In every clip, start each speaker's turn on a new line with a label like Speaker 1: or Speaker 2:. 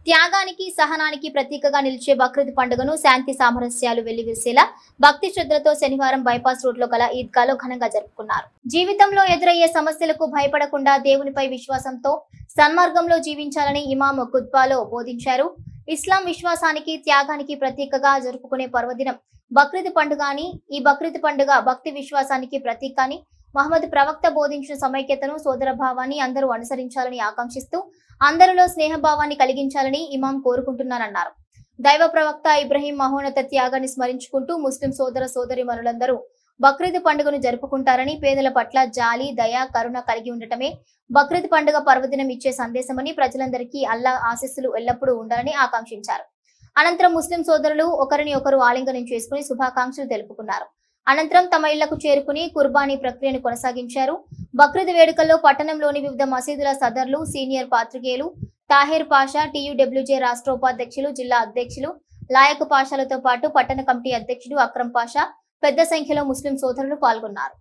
Speaker 1: త్యాగానికి సహనానికి ప్రతీకగా నిలిచే బక్రీద్ పండుగను శాంతి సామరస్యాలు వెల్లివిరిసేలా భక్తి శ్రద్ధలతో శనివారం బైపాస్ రోడ్ లో గల ఈద్గాలో ఘనంగా జరుపుకున్నారు. జీవితంలో ఎదురయ్యే సమస్యలకు భయపడకుండా దేవునిపై విశ్వాసంతో సన్మార్గంలో జీవించాలని ఇమాం ఖుత్బాలో బోధించారు. ఇస్లాం విశ్వాసానికి త్యాగానికి ప్రతీకగా జరుపుకునే పర్వదినం బక్రీద్ పండుగ అని, ఈ బక్రీద్ పండుగ భక్తి విశ్వాసానికి ప్రతీక అని, మహమ్మద్ ప్రవక్త బోధించిన సమైక్యతను సోదరభావాన్ని అందరూ అనుసరించాలని ఆకాంక్షిస్తూ అందరిలో స్నేహభావాన్ని కలిగించాలని ఇమాం కోరుకుంటున్నారన్నారు. దైవ ప్రవక్త ఇబ్రహీం మహోన్నత త్యాగాన్ని స్మరించుకుంటూ ముస్లిం సోదర సోదరీమణులందరూ బక్రీద్ పండుగను జరుపుకుంటారని, పేదల పట్ల జాలి, దయ, కరుణ కలిగి ఉండటమే బక్రీద్ పండుగ పర్వదినం ఇచ్చే సందేశమని, ప్రజలందరికీ అల్లా ఆశీస్సులు ఎల్లప్పుడూ ఉండాలని ఆకాంక్షించారు. అనంతరం ముస్లిం సోదరులు ఒకరిని ఒకరు ఆలింగనం చేసుకుని శుభాకాంక్షలు తెలుపుకున్నారు. అనంతరం తమ ఇళ్లకు చేరుకుని కుర్బానీ ప్రక్రియను కొనసాగించారు. బక్రీద్ వేడుకల్లో పట్టణంలోని వివిధ మసీదుల సదర్లు, సీనియర్ పాత్రికేయులు, తాహేర్ పాషా, టీయూడబ్ల్యూజే రాష్ట్ర ఉపాధ్యక్షులు, జిల్లా అధ్యక్షులు లాయక్ పాషాలతో పాటు పట్టణ కమిటీ అధ్యక్షుడు అక్రమ్ పాషా, పెద్ద సంఖ్యలో ముస్లిం సోదరులు పాల్గొన్నారు.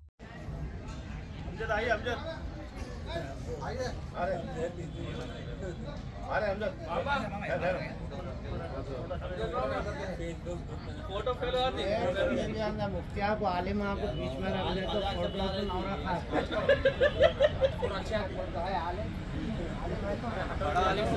Speaker 2: फोटो मुफ्ती आप आलिम आपको बीच में रख ले तो फोटो तो नौ रखा है आलिम आलिम